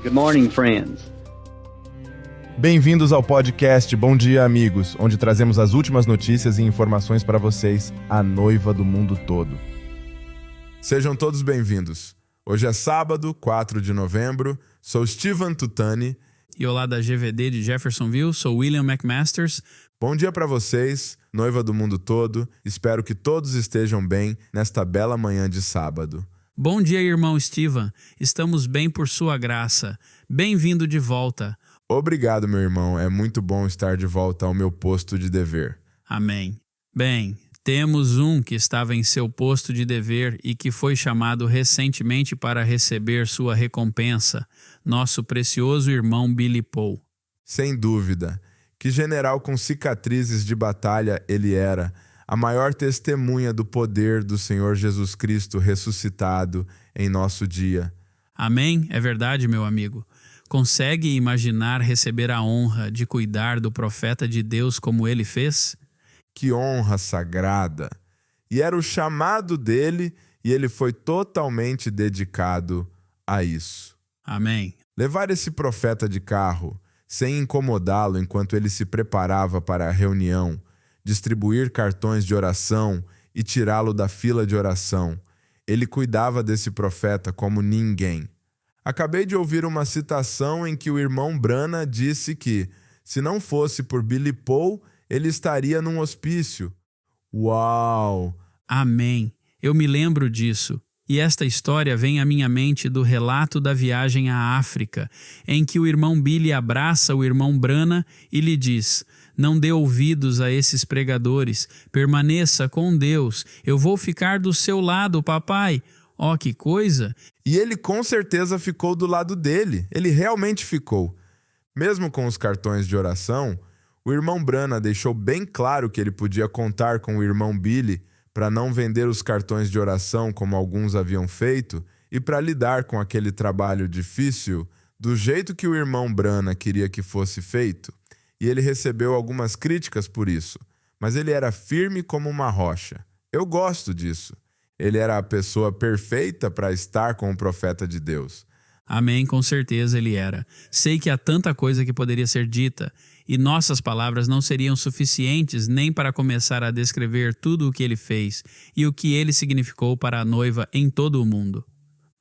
Good morning, friends. Bem-vindos ao podcast Bom Dia, Amigos, onde trazemos as últimas notícias e informações para vocês, a noiva do mundo todo. Sejam todos bem-vindos. Hoje é sábado, 4 de novembro. Sou Steven Tutani. E olá da GVD de Jeffersonville, sou William McMasters. Bom dia para vocês, noiva do mundo todo. Espero que todos estejam bem nesta bela manhã de sábado. Bom dia, irmão Steven. Estamos bem por sua graça. Bem-vindo de volta. Obrigado, meu irmão. É muito bom estar de volta ao meu posto de dever. Amém. Bem, temos um que estava em seu posto de dever e que foi chamado recentemente para receber sua recompensa, nosso precioso irmão Billy Paul. Sem dúvida. Que general com cicatrizes de batalha ele era, a maior testemunha do poder do Senhor Jesus Cristo ressuscitado em nosso dia. Amém? É verdade, meu amigo. Consegue imaginar receber a honra de cuidar do profeta de Deus como ele fez? Que honra sagrada! E era o chamado dele e ele foi totalmente dedicado a isso. Amém. Levar esse profeta de carro, sem incomodá-lo enquanto ele se preparava para a reunião, distribuir cartões de oração e tirá-lo da fila de oração. Ele cuidava desse profeta como ninguém. Acabei de ouvir uma citação em que o irmão Branham disse que, se não fosse por Billy Paul, ele estaria num hospício. Uau! Amém. Eu me lembro disso. E esta história vem à minha mente do relato da viagem à África, em que o irmão Billy abraça o irmão Branham e lhe diz: "Não dê ouvidos a esses pregadores, permaneça com Deus, eu vou ficar do seu lado, papai." Oh, que coisa! E ele com certeza ficou do lado dele, ele realmente ficou. Mesmo com os cartões de oração, o irmão Branham deixou bem claro que ele podia contar com o irmão Billy para não vender os cartões de oração como alguns haviam feito e para lidar com aquele trabalho difícil do jeito que o irmão Branham queria que fosse feito. E ele recebeu algumas críticas por isso, mas ele era firme como uma rocha. Eu gosto disso. Ele era a pessoa perfeita para estar com o profeta de Deus. Amém, com certeza ele era. Sei que há tanta coisa que poderia ser dita, e nossas palavras não seriam suficientes nem para começar a descrever tudo o que ele fez e o que ele significou para a noiva em todo o mundo.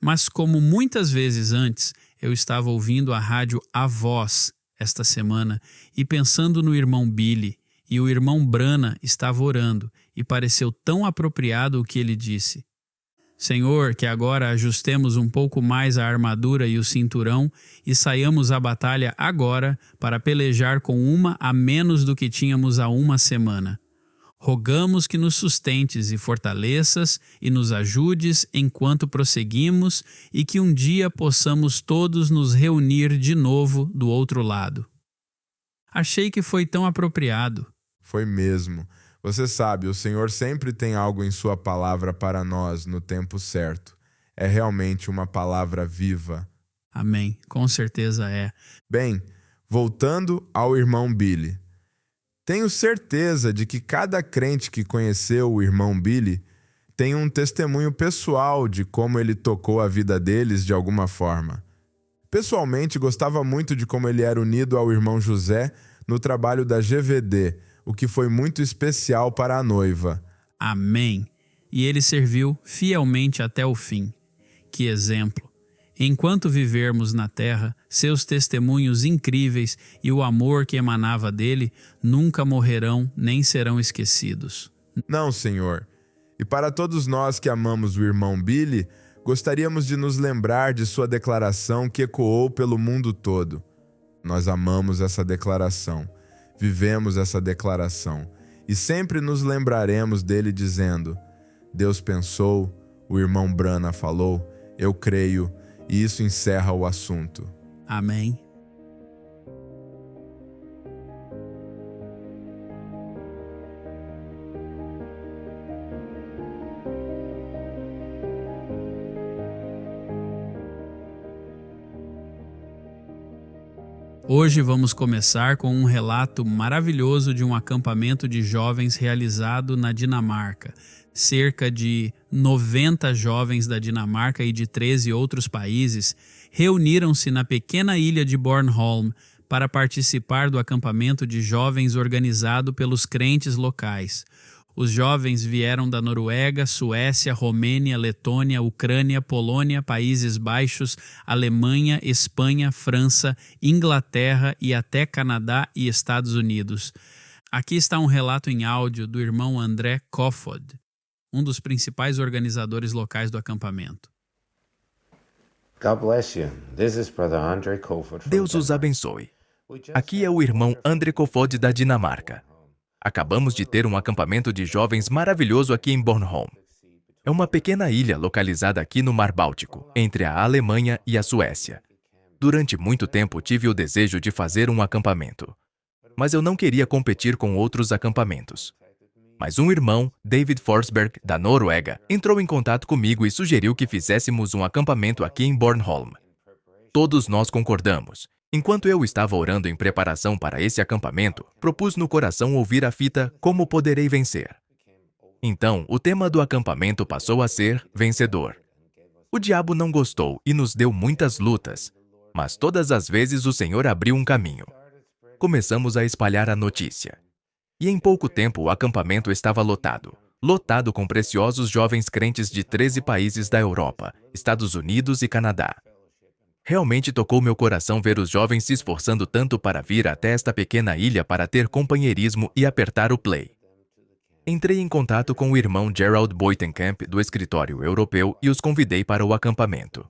Mas como muitas vezes antes, eu estava ouvindo a rádio A Voz esta semana e pensando no irmão Billy, e o irmão Branham estava orando, e pareceu tão apropriado o que ele disse. Senhor, que agora ajustemos um pouco mais a armadura e o cinturão e saiamos à batalha agora para pelejar com uma a menos do que tínhamos há uma semana. Rogamos que nos sustentes e fortaleças e nos ajudes enquanto prosseguimos e que um dia possamos todos nos reunir de novo do outro lado. Achei que foi tão apropriado. Foi mesmo. Você sabe, o Senhor sempre tem algo em sua palavra para nós no tempo certo. É realmente uma palavra viva. Amém, com certeza é. Bem, voltando ao irmão Billy. Tenho certeza de que cada crente que conheceu o irmão Billy tem um testemunho pessoal de como ele tocou a vida deles de alguma forma. Pessoalmente, gostava muito de como ele era unido ao irmão José no trabalho da GVD, o que foi muito especial para a noiva. Amém. E ele serviu fielmente até o fim. Que exemplo! Enquanto vivermos na terra, seus testemunhos incríveis e o amor que emanava dele nunca morrerão nem serão esquecidos. Não, Senhor. E para todos nós que amamos o irmão Billy, gostaríamos de nos lembrar de sua declaração que ecoou pelo mundo todo. Nós amamos essa declaração. Vivemos essa declaração e sempre nos lembraremos dele dizendo: Deus pensou, o irmão Branham falou, eu creio, e isso encerra o assunto. Amém. Hoje vamos começar com um relato maravilhoso de um acampamento de jovens realizado na Dinamarca. Cerca de 90 jovens da Dinamarca e de 13 outros países reuniram-se na pequena ilha de Bornholm para participar do acampamento de jovens organizado pelos crentes locais. Os jovens vieram da Noruega, Suécia, Romênia, Letônia, Ucrânia, Polônia, Países Baixos, Alemanha, Espanha, França, Inglaterra e até Canadá e Estados Unidos. Aqui está um relato em áudio do irmão André Kofod, um dos principais organizadores locais do acampamento. God bless you. This is Brother André Kofod from Deus os abençoe. Aqui é o irmão André Kofod da Dinamarca. Acabamos de ter um acampamento de jovens maravilhoso aqui em Bornholm. É uma pequena ilha localizada aqui no Mar Báltico, entre a Alemanha e a Suécia. Durante muito tempo tive o desejo de fazer um acampamento, mas eu não queria competir com outros acampamentos. Mas um irmão, David Forsberg, da Noruega, entrou em contato comigo e sugeriu que fizéssemos um acampamento aqui em Bornholm. Todos nós concordamos. Enquanto eu estava orando em preparação para esse acampamento, propus no coração ouvir a fita Como Poderei Vencer. Então, o tema do acampamento passou a ser Vencedor. O diabo não gostou e nos deu muitas lutas, mas todas as vezes o Senhor abriu um caminho. Começamos a espalhar a notícia. E em pouco tempo o acampamento estava lotado. Lotado com preciosos jovens crentes de 13 países da Europa, Estados Unidos e Canadá. Realmente tocou meu coração ver os jovens se esforçando tanto para vir até esta pequena ilha para ter companheirismo e apertar o play. Entrei em contato com o irmão Gerald Boitenkamp do escritório europeu e os convidei para o acampamento.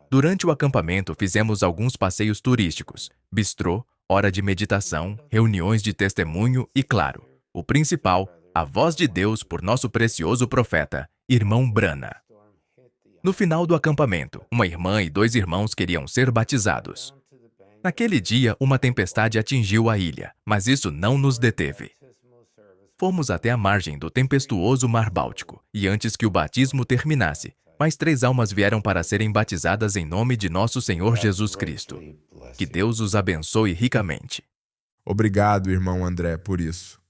Durante o acampamento fizemos alguns passeios turísticos, bistrô, hora de meditação, reuniões de testemunho e, claro, o principal, a voz de Deus por nosso precioso profeta, irmão Brana. No final do acampamento, uma irmã e 2 irmãos queriam ser batizados. Naquele dia, uma tempestade atingiu a ilha, mas isso não nos deteve. Fomos até a margem do tempestuoso Mar Báltico, e antes que o batismo terminasse, mais 3 almas vieram para serem batizadas em nome de nosso Senhor Jesus Cristo. Que Deus os abençoe ricamente. Obrigado, irmão André, por isso.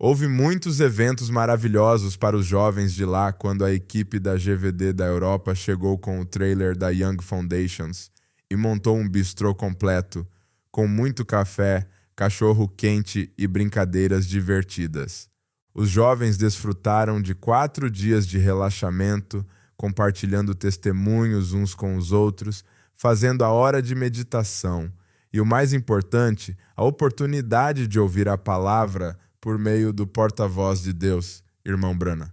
Houve muitos eventos maravilhosos para os jovens de lá quando a equipe da GVD da Europa chegou com o trailer da Young Foundations e montou um bistrô completo, com muito café, cachorro quente e brincadeiras divertidas. Os jovens desfrutaram de 4 dias de relaxamento, compartilhando testemunhos uns com os outros, fazendo a hora de meditação e, o mais importante, a oportunidade de ouvir a palavra por meio do porta-voz de Deus, irmão Brana.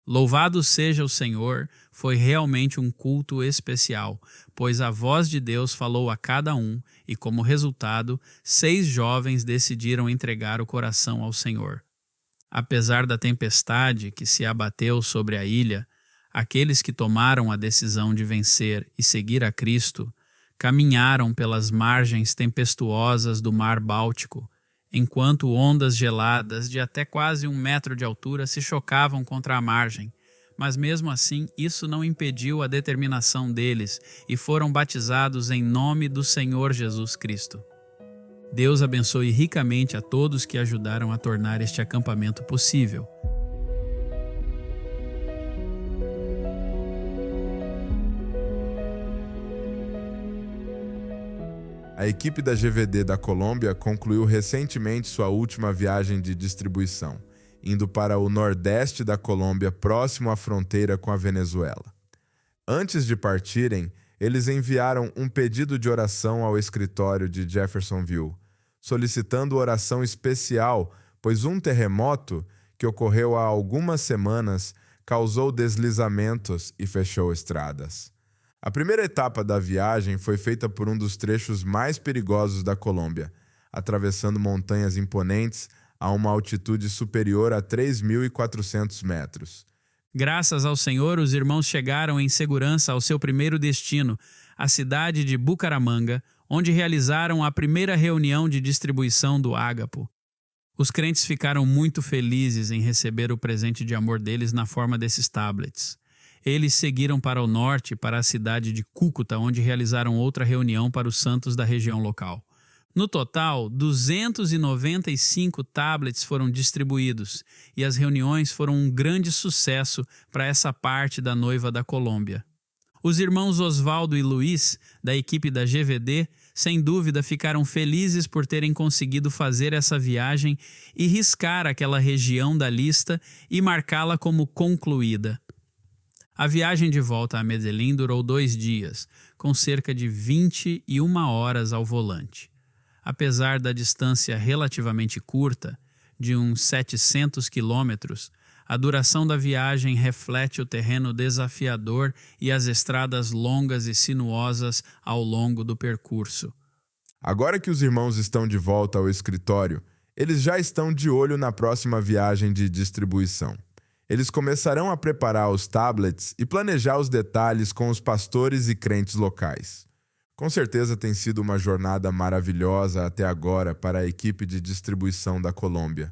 Louvado seja o Senhor, foi realmente um culto especial, pois a voz de Deus falou a cada um e, como resultado, 6 jovens decidiram entregar o coração ao Senhor. Apesar da tempestade que se abateu sobre a ilha, aqueles que tomaram a decisão de vencer e seguir a Cristo caminharam pelas margens tempestuosas do Mar Báltico, enquanto ondas geladas de até quase 1 metro de altura se chocavam contra a margem. Mas mesmo assim, isso não impediu a determinação deles e foram batizados em nome do Senhor Jesus Cristo. Deus abençoe ricamente a todos que ajudaram a tornar este acampamento possível. A equipe da GVD da Colômbia concluiu recentemente sua última viagem de distribuição, indo para o nordeste da Colômbia, próximo à fronteira com a Venezuela. Antes de partirem, eles enviaram um pedido de oração ao escritório de Jeffersonville, solicitando oração especial, pois um terremoto, que ocorreu há algumas semanas, causou deslizamentos e fechou estradas. A primeira etapa da viagem foi feita por um dos trechos mais perigosos da Colômbia, atravessando montanhas imponentes a uma altitude superior a 3.400 metros. Graças ao Senhor, os irmãos chegaram em segurança ao seu primeiro destino, a cidade de Bucaramanga, onde realizaram a primeira reunião de distribuição do ágapo. Os crentes ficaram muito felizes em receber o presente de amor deles na forma desses tablets. Eles seguiram para o norte, para a cidade de Cúcuta, onde realizaram outra reunião para os santos da região local. No total, 295 tablets foram distribuídos e as reuniões foram um grande sucesso para essa parte da noiva da Colômbia. Os irmãos Osvaldo e Luiz, da equipe da GVD, sem dúvida ficaram felizes por terem conseguido fazer essa viagem e riscar aquela região da lista e marcá-la como concluída. A viagem de volta a Medellín durou 2 dias, com cerca de 21 horas ao volante. Apesar da distância relativamente curta, de uns 700 quilômetros, a duração da viagem reflete o terreno desafiador e as estradas longas e sinuosas ao longo do percurso. Agora que os irmãos estão de volta ao escritório, eles já estão de olho na próxima viagem de distribuição. Eles começarão a preparar os tablets e planejar os detalhes com os pastores e crentes locais. Com certeza tem sido uma jornada maravilhosa até agora para a equipe de distribuição da Colômbia.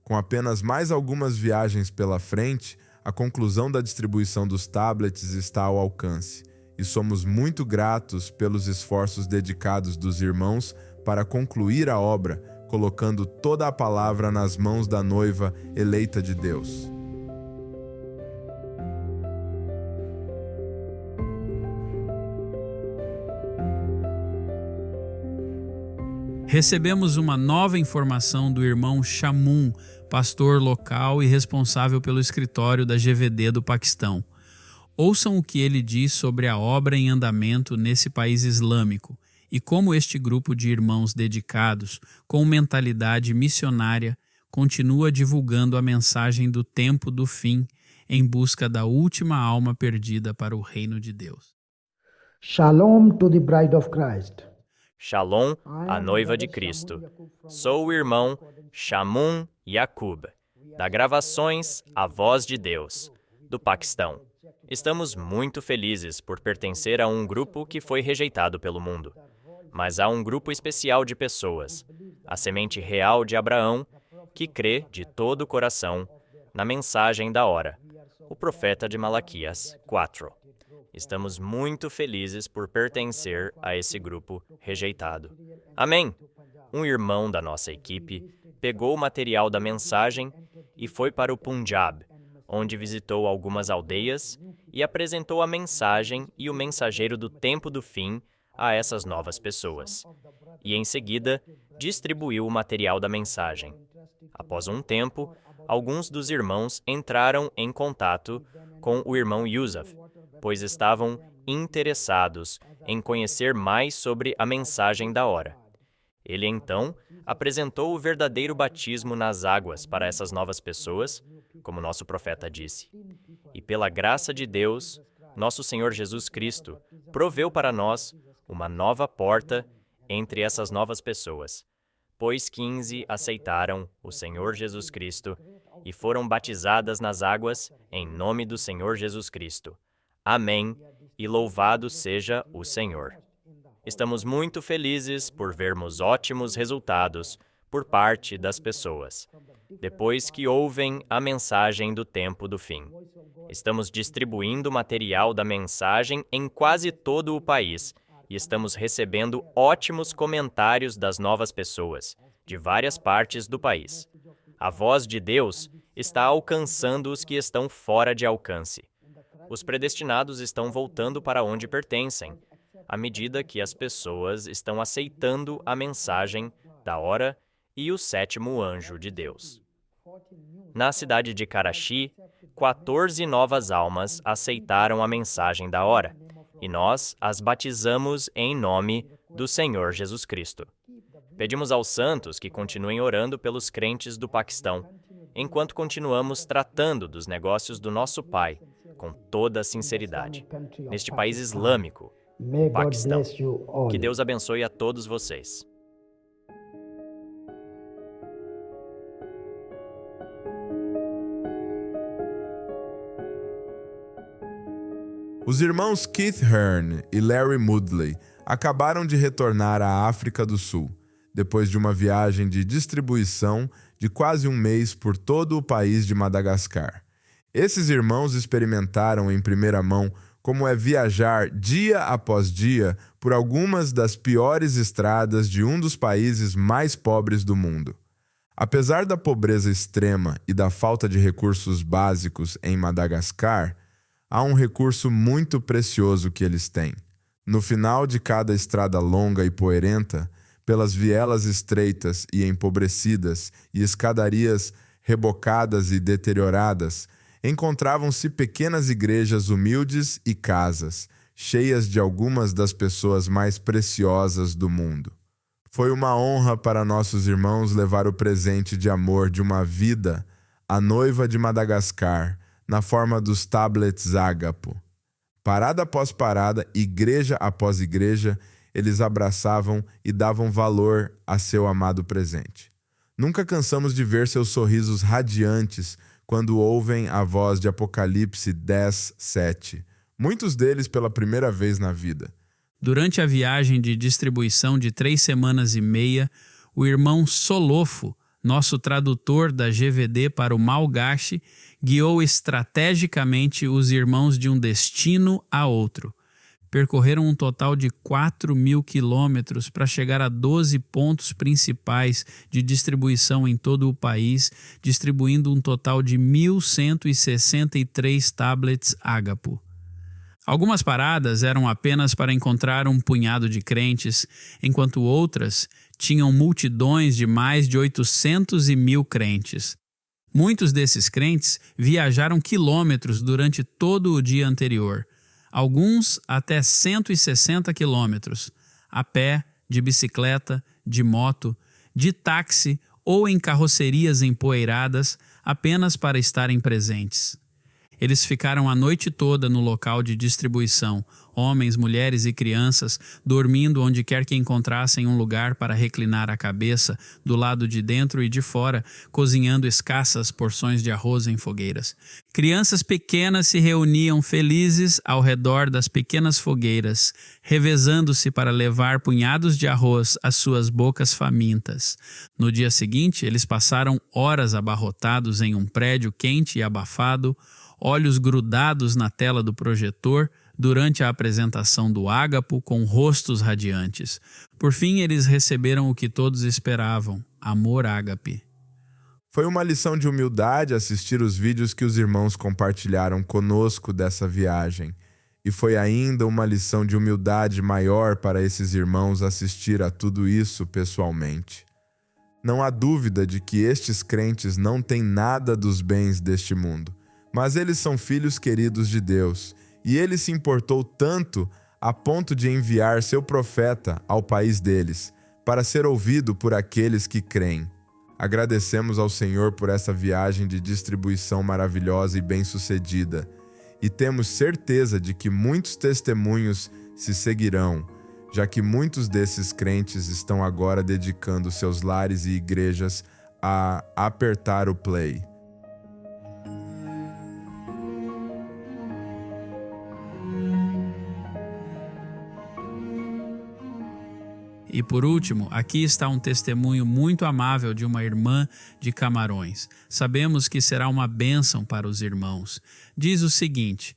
Com apenas mais algumas viagens pela frente, a conclusão da distribuição dos tablets está ao alcance, e somos muito gratos pelos esforços dedicados dos irmãos para concluir a obra, colocando toda a palavra nas mãos da noiva eleita de Deus. Recebemos uma nova informação do irmão Shamun, pastor local e responsável pelo escritório da GVD do Paquistão. Ouçam o que ele diz sobre a obra em andamento nesse país islâmico e como este grupo de irmãos dedicados, com mentalidade missionária, continua divulgando a mensagem do tempo do fim em busca da última alma perdida para o reino de Deus. Shalom to the bride of Christ. Shalom, a noiva de Cristo. Sou o irmão Shamun Yaqub, da Gravações A Voz de Deus, do Paquistão. Estamos muito felizes por pertencer a um grupo que foi rejeitado pelo mundo. Mas há um grupo especial de pessoas, a semente real de Abraão, que crê de todo o coração na mensagem da hora, o profeta de Malaquias 4. Estamos muito felizes por pertencer a esse grupo rejeitado. Amém! Um irmão da nossa equipe pegou o material da mensagem e foi para o Punjab, onde visitou algumas aldeias e apresentou a mensagem e o mensageiro do tempo do fim a essas novas pessoas. E, em seguida, distribuiu o material da mensagem. Após um tempo, alguns dos irmãos entraram em contato com o irmão Yusuf, pois estavam interessados em conhecer mais sobre a mensagem da hora. Ele, então, apresentou o verdadeiro batismo nas águas para essas novas pessoas, como nosso profeta disse. E pela graça de Deus, nosso Senhor Jesus Cristo proveu para nós uma nova porta entre essas novas pessoas, pois 15 aceitaram o Senhor Jesus Cristo e foram batizadas nas águas em nome do Senhor Jesus Cristo. Amém, e louvado seja o Senhor. Estamos muito felizes por vermos ótimos resultados por parte das pessoas, depois que ouvem a mensagem do tempo do fim. Estamos distribuindo o material da mensagem em quase todo o país e estamos recebendo ótimos comentários das novas pessoas, de várias partes do país. A voz de Deus está alcançando os que estão fora de alcance. Os predestinados estão voltando para onde pertencem, à medida que as pessoas estão aceitando a mensagem da hora e o 7º anjo de Deus. Na cidade de Karachi, 14 novas almas aceitaram a mensagem da hora, e nós as batizamos em nome do Senhor Jesus Cristo. Pedimos aos santos que continuem orando pelos crentes do Paquistão, enquanto continuamos tratando dos negócios do nosso Pai, com toda a sinceridade, neste país islâmico, Paquistão. Que Deus abençoe a todos vocês. Os irmãos Keith Hearn e Larry Moodley acabaram de retornar à África do Sul, depois de uma viagem de distribuição de quase um mês por todo o país de Madagascar. Esses irmãos experimentaram em primeira mão como é viajar dia após dia por algumas das piores estradas de um dos países mais pobres do mundo. Apesar da pobreza extrema e da falta de recursos básicos em Madagascar, há um recurso muito precioso que eles têm. No final de cada estrada longa e poeirenta, pelas vielas estreitas e empobrecidas e escadarias rebocadas e deterioradas, encontravam-se pequenas igrejas humildes e casas, cheias de algumas das pessoas mais preciosas do mundo. Foi uma honra para nossos irmãos levar o presente de amor de uma vida à noiva de Madagascar, na forma dos tablets ágapo. Parada após parada, igreja após igreja, eles abraçavam e davam valor a seu amado presente. Nunca cansamos de ver seus sorrisos radiantes quando ouvem a voz de Apocalipse 10:7. Muitos deles pela primeira vez na vida. Durante a viagem de distribuição de 3 semanas e meia, o irmão Solofo, nosso tradutor da GVD para o Malgache, guiou estrategicamente os irmãos de um destino a outro. Percorreram um total de 4.000 quilômetros para chegar a 12 pontos principais de distribuição em todo o país, distribuindo um total de 1.163 tablets ágapo. Algumas paradas eram apenas para encontrar um punhado de crentes, enquanto outras tinham multidões de mais de 800 e 1.000 crentes. Muitos desses crentes viajaram quilômetros durante todo o dia anterior, alguns até 160 quilômetros, a pé, de bicicleta, de moto, de táxi ou em carrocerias empoeiradas apenas para estarem presentes. Eles ficaram a noite toda no local de distribuição, homens, mulheres e crianças, dormindo onde quer que encontrassem um lugar para reclinar a cabeça, do lado de dentro e de fora, cozinhando escassas porções de arroz em fogueiras. Crianças pequenas se reuniam felizes ao redor das pequenas fogueiras, revezando-se para levar punhados de arroz às suas bocas famintas. No dia seguinte, eles passaram horas abarrotados em um prédio quente e abafado, olhos grudados na tela do projetor durante a apresentação do ágapo com rostos radiantes. Por fim, eles receberam o que todos esperavam, amor ágape. Foi uma lição de humildade assistir os vídeos que os irmãos compartilharam conosco dessa viagem. E foi ainda uma lição de humildade maior para esses irmãos assistir a tudo isso pessoalmente. Não há dúvida de que estes crentes não têm nada dos bens deste mundo. Mas eles são filhos queridos de Deus, e ele se importou tanto a ponto de enviar seu profeta ao país deles, para ser ouvido por aqueles que creem. Agradecemos ao Senhor por essa viagem de distribuição maravilhosa e bem-sucedida, e temos certeza de que muitos testemunhos se seguirão, já que muitos desses crentes estão agora dedicando seus lares e igrejas a apertar o play. E por último, aqui está um testemunho muito amável de uma irmã de Camarões. Sabemos que será uma bênção para os irmãos. Diz o seguinte: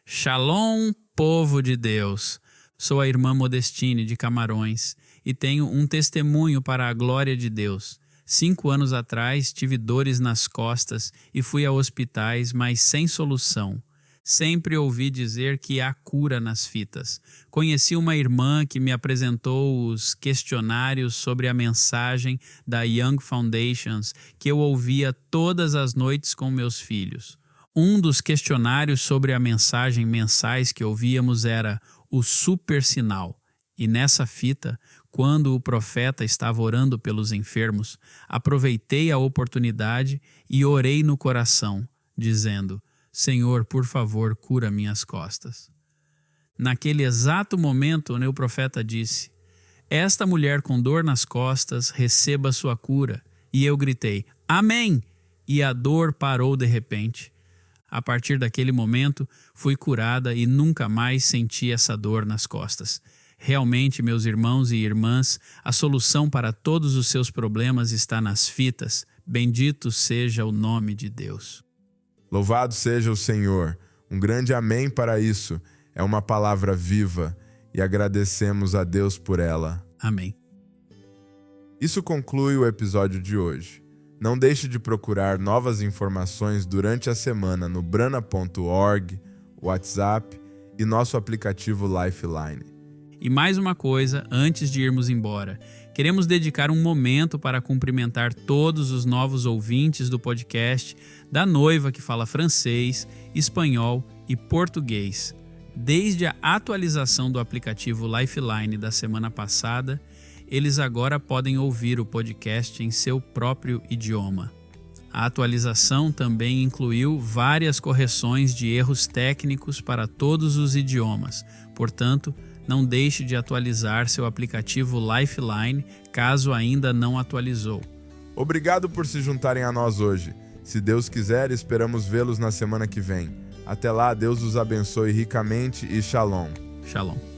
Shalom, povo de Deus. Sou a irmã Modestine de Camarões e tenho um testemunho para a glória de Deus. 5 anos atrás tive dores nas costas e fui a hospitais, mas sem solução. Sempre ouvi dizer que há cura nas fitas. Conheci uma irmã que me apresentou os questionários sobre a mensagem da Young Foundations que eu ouvia todas as noites com meus filhos. Um dos questionários sobre a mensagem mensais que ouvíamos era o super sinal. E nessa fita, quando o profeta estava orando pelos enfermos, aproveitei a oportunidade e orei no coração, dizendo: Senhor, por favor, cura minhas costas. Naquele exato momento, o profeta disse: Esta mulher com dor nas costas, receba sua cura. E eu gritei: Amém! E a dor parou de repente. A partir daquele momento, fui curada e nunca mais senti essa dor nas costas. Realmente, meus irmãos e irmãs, a solução para todos os seus problemas está nas fitas. Bendito seja o nome de Deus. Louvado seja o Senhor. Um grande amém para isso. É uma palavra viva e agradecemos a Deus por ela. Amém. Isso conclui o episódio de hoje. Não deixe de procurar novas informações durante a semana no brana.org WhatsApp e nosso aplicativo Lifeline. E mais uma coisa, antes de irmos embora, queremos dedicar um momento para cumprimentar todos os novos ouvintes do podcast da Noiva que fala francês, espanhol e português. Desde a atualização do aplicativo Lifeline da semana passada, eles agora podem ouvir o podcast em seu próprio idioma. A atualização também incluiu várias correções de erros técnicos para todos os idiomas, portanto, não deixe de atualizar seu aplicativo Lifeline caso ainda não atualizou. Obrigado por se juntarem a nós hoje. Se Deus quiser, esperamos vê-los na semana que vem. Até lá, Deus os abençoe ricamente e shalom. Shalom.